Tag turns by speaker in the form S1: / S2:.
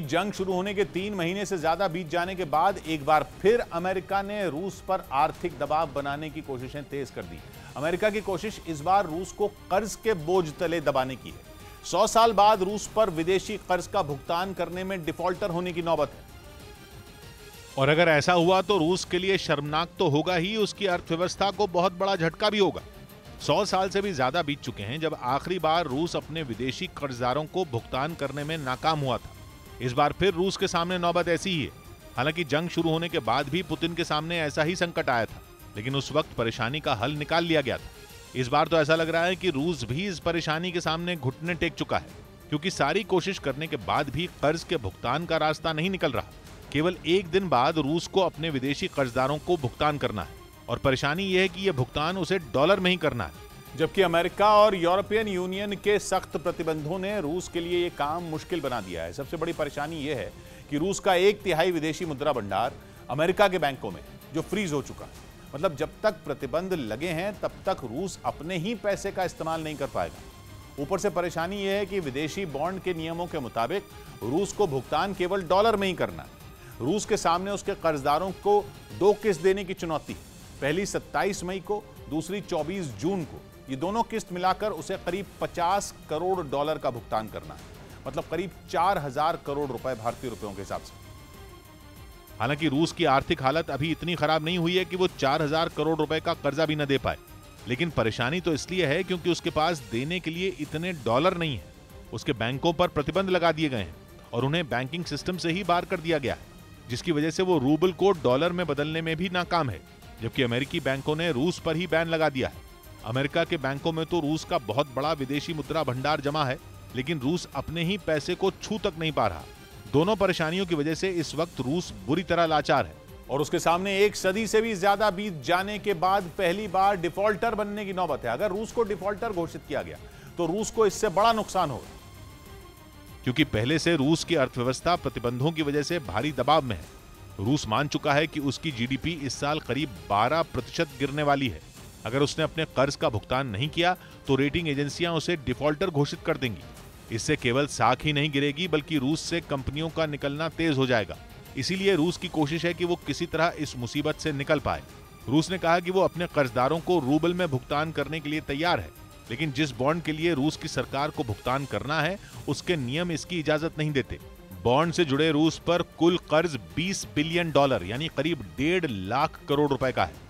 S1: जंग शुरू होने के 3 महीने से ज्यादा बीत जाने के बाद एक बार फिर अमेरिका ने रूस पर आर्थिक दबाव बनाने की कोशिशें तेज कर दी। अमेरिका की कोशिश इस बार रूस को कर्ज के बोझ तले दबाने की है। 100 साल बाद रूस पर विदेशी कर्ज का भुगतान करने में डिफॉल्टर होने की नौबत है।
S2: और अगर ऐसा हुआ तो रूस के लिए शर्मनाक तो होगा ही, उसकी अर्थव्यवस्था को बहुत बड़ा झटका भी होगा। 100 साल से भी ज्यादा बीत चुके हैं जब आखिरी बार रूस अपने विदेशी कर्जदारों को भुगतान करने में नाकाम हुआ था। इस बार फिर रूस के सामने नौबत ऐसी ही है। हालांकि जंग शुरू होने के बाद भी पुतिन के सामने ऐसा ही संकट आया था, लेकिन उस वक्त परेशानी का हल निकाल लिया गया था। इस बार तो ऐसा लग रहा है कि रूस भी इस परेशानी के सामने घुटने टेक चुका है, क्योंकि सारी कोशिश करने के बाद भी कर्ज के भुगतान का रास्ता नहीं निकल रहा। केवल एक दिन बाद रूस को अपने विदेशी कर्जदारों को भुगतान करना है, और परेशानी यह है कि यह भुगतान उसे डॉलर में ही करना है।
S1: जबकि अमेरिका और यूरोपियन यूनियन के सख्त प्रतिबंधों ने रूस के लिए यह काम मुश्किल बना दिया है। सबसे बड़ी परेशानी यह है कि रूस का 1/3 विदेशी मुद्रा भंडार अमेरिका के बैंकों में जो फ्रीज हो चुका है। मतलब जब तक प्रतिबंध लगे हैं तब तक रूस अपने ही पैसे का इस्तेमाल नहीं कर पाएगा। ऊपर से परेशानी यह है कि विदेशी बॉन्ड के नियमों के मुताबिक रूस को भुगतान केवल डॉलर में ही करना है। रूस के सामने उसके कर्जदारों को 2 किस्त देने की चुनौती, पहली 27 मई को, दूसरी 24 जून को। ये दोनों किस्त मिलाकर उसे करीब $50 करोड़ का भुगतान करना है, मतलब करीब 4000 करोड़ रुपए भारतीय रुपयों के हिसाब से।
S2: हालांकि रूस की आर्थिक हालत अभी इतनी खराब नहीं हुई है कि वो 4000 करोड़ रुपए का कर्जा भी न दे पाए, लेकिन परेशानी तो इसलिए है क्योंकि उसके पास देने के लिए इतने डॉलर नहीं है। उसके बैंकों पर प्रतिबंध लगा दिए गए हैं और उन्हें बैंकिंग सिस्टम से ही बाहर कर दिया गया है, जिसकी वजह से वो रूबल को डॉलर में बदलने में भी नाकाम है। जबकि अमेरिकी बैंकों ने रूस पर ही बैन लगा दिया है। अमेरिका के बैंकों में तो रूस का बहुत बड़ा विदेशी मुद्रा भंडार जमा है, लेकिन रूस अपने ही पैसे को छू तक नहीं पा रहा। दोनों परेशानियों की वजह से इस वक्त रूस बुरी तरह लाचार है,
S1: और उसके सामने 1 सदी से भी ज्यादा बीत जाने के बाद पहली बार डिफॉल्टर बनने की नौबत है। अगर रूस को डिफॉल्टर घोषित किया गया तो रूस को इससे बड़ा नुकसान होगा,
S2: क्योंकि पहले से रूस की अर्थव्यवस्था प्रतिबंधों की वजह से भारी दबाव में है। रूस मान चुका है कि उसकी जीडीपी इस साल करीब 12% गिरने वाली है। अगर उसने अपने कर्ज का भुगतान नहीं किया तो रेटिंग एजेंसियां उसे डिफॉल्टर घोषित कर देंगी। इससे केवल साख ही नहीं गिरेगी, बल्कि रूस से कंपनियों का निकलना तेज हो जाएगा। इसीलिए रूस की कोशिश है कि वो किसी तरह इस मुसीबत से निकल पाए। रूस ने कहा कि वो अपने कर्जदारों को रूबल में भुगतान करने के लिए तैयार है, लेकिन जिस बॉन्ड के लिए रूस की सरकार को भुगतान करना है उसके नियम इसकी इजाजत नहीं देते। बॉन्ड से जुड़े रूस पर कुल कर्ज $20 बिलियन यानी करीब 1.5 लाख करोड़ रुपए का है।